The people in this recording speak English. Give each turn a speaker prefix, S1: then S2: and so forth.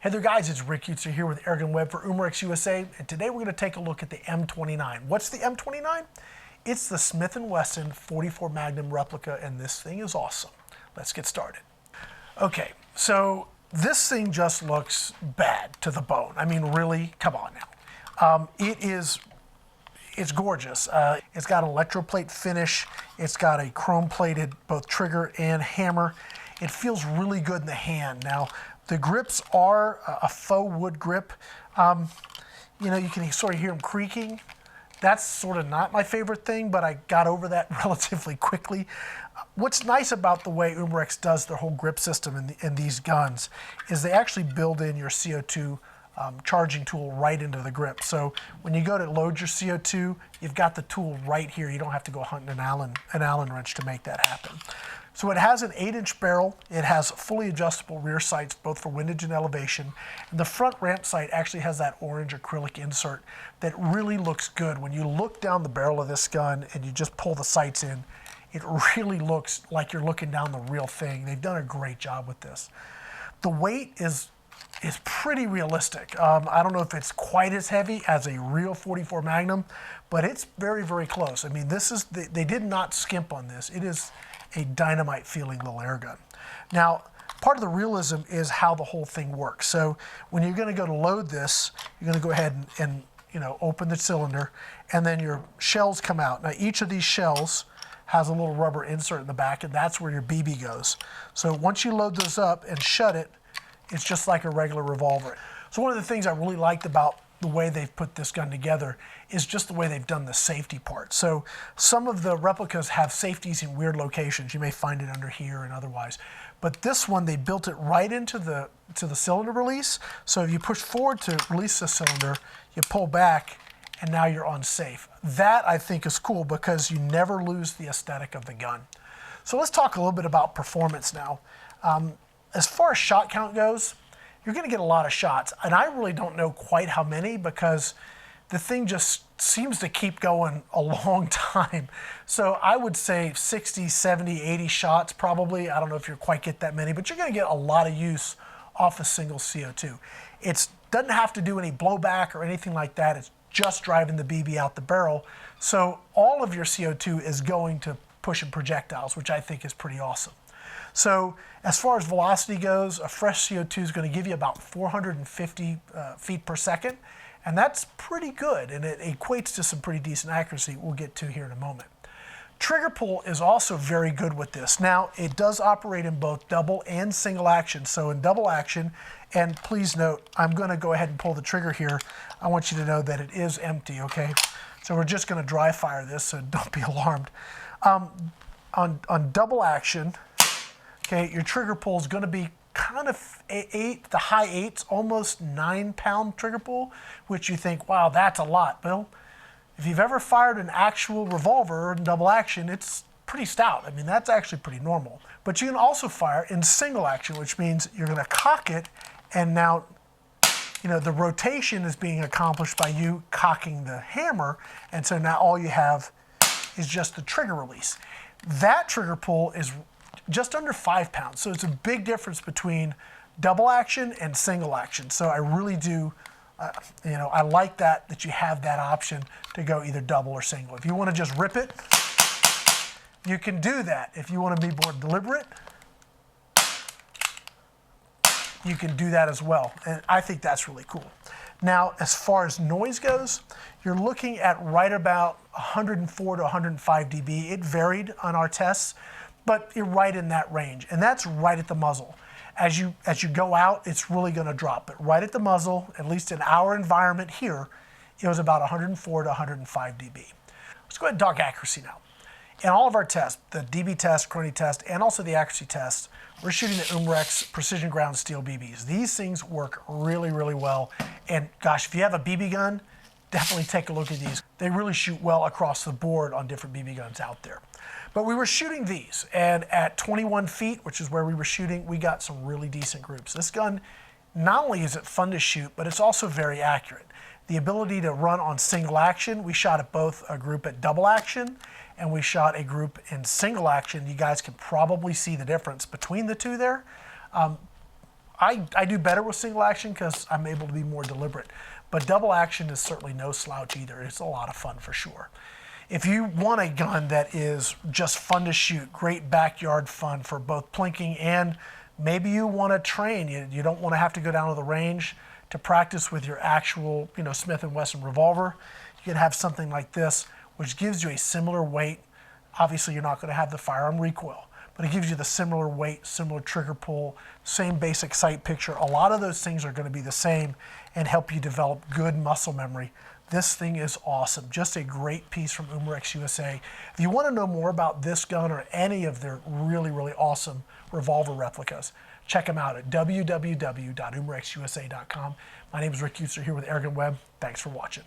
S1: Hey there guys, it's Rick Utzer here with AirgunWeb for Umarex USA, and today we're going to take a look at the M29. What's the M29? It's the Smith & Wesson 44 Magnum replica, and this thing is awesome. Let's get started. Okay, so this thing just looks bad to the bone. I mean, really, come on now. It's gorgeous. It's got an electroplate finish. It's got a chrome-plated both trigger and hammer. It feels really good in the hand. Now, the grips are a faux wood grip. You know, you can sort of hear them creaking. That's sort of not my favorite thing, but I got over that relatively quickly. What's nice about the way Umarex does their whole grip system in these guns is they actually build in your CO2 charging tool right into the grip. So when you go to load your CO2, you've got the tool right here. You don't have to go hunting an Allen wrench to make that happen. So it has an 8-inch barrel. It has fully adjustable rear sights, both for windage and elevation. And the front ramp sight actually has that orange acrylic insert that really looks good. When you look down the barrel of this gun and you just pull the sights in, it really looks like you're looking down the real thing. They've done a great job with this. The weight is pretty realistic. I don't know if it's quite as heavy as a real 44 Magnum, but it's very, very close. I mean, they did not skimp on this. It is a dynamite feeling little air gun. Now, part of the realism is how the whole thing works. So when you're going to go to load this, you're going to go ahead and you know, open the cylinder, and then your shells come out. Now, each of these shells has a little rubber insert in the back, and that's where your BB goes. So once you load those up and shut it, it's just like a regular revolver. So one of the things I really liked about the way they've put this gun together is just the way they've done the safety part. So some of the replicas have safeties in weird locations. You may find it under here and otherwise. But this one, they built it right into the cylinder release. So if you push forward to release the cylinder, you pull back, and now you're on safe. That, I think, is cool because you never lose the aesthetic of the gun. So let's talk a little bit about performance now. As far as shot count goes, you're going to get a lot of shots. And I really don't know quite how many because the thing just seems to keep going a long time. So I would say 60, 70, 80 shots probably. I don't know if you'll quite get that many, but you're going to get a lot of use off a single CO2. It doesn't have to do any blowback or anything like that. It's just driving the BB out the barrel. So all of your CO2 is going to pushing projectiles, which I think is pretty awesome. So as far as velocity goes, a fresh CO2 is going to give you about 450 feet per second, and that's pretty good, and it equates to some pretty decent accuracy we'll get to here in a moment. Trigger pull is also very good with this. Now, it does operate in both double and single action. So in double action, and please note, I'm going to go ahead and pull the trigger here. I want you to know that it is empty, okay? So we're just going to dry fire this, so don't be alarmed. On double action, okay, your trigger pull is going to be kind of the high 8s, almost 9-pound trigger pull, which you think, wow, that's a lot. Well, if you've ever fired an actual revolver in double action, it's pretty stout. I mean, that's actually pretty normal. But you can also fire in single action, which means you're going to cock it, and now, you know, the rotation is being accomplished by you cocking the hammer, and so now all you have is just the trigger release. That trigger pull is just under 5 pounds. So it's a big difference between double action and single action. So I really do, you know, I like that you have that option to go either double or single. If you want to just rip it, you can do that. If you want to be more deliberate, you can do that as well. And I think that's really cool. Now, as far as noise goes, you're looking at right about 104 to 105 dB. It varied on our tests, but you're right in that range, and that's right at the muzzle. As you go out, it's really going to drop, but right at the muzzle, at least in our environment here, it was about 104 to 105 dB. Let's go ahead and talk accuracy now. In all of our tests, the DB test, Crony test, and also the accuracy test, we're shooting the Umarex precision ground steel BBs. These things work really, really well, and gosh, if you have a BB gun, definitely take a look at these. They really shoot well across the board on different BB guns out there. But we were shooting these, and at 21 feet, which is where we were shooting, we got some really decent groups. This gun, not only is it fun to shoot, but it's also very accurate. The ability to run on single action, we shot at both a group at double action, and we shot a group in single action. You guys can probably see the difference between the two there. I do better with single action because I'm able to be more deliberate. But double action is certainly no slouch either. It's a lot of fun for sure. If you want a gun that is just fun to shoot, great backyard fun for both plinking and maybe you want to train, you don't want to have to go down to the range to practice with your actual, Smith & Wesson revolver, you can have something like this, which gives you a similar weight. Obviously, you're not going to have the firearm recoil, but it gives you the similar weight, similar trigger pull, same basic sight picture. A lot of those things are going to be the same and help you develop good muscle memory. This thing is awesome. Just a great piece from Umarex USA. If you want to know more about this gun or any of their really, really awesome revolver replicas, check them out at www.umarexusa.com. My name is Rick Utzer here with AirgunWeb. Thanks for watching.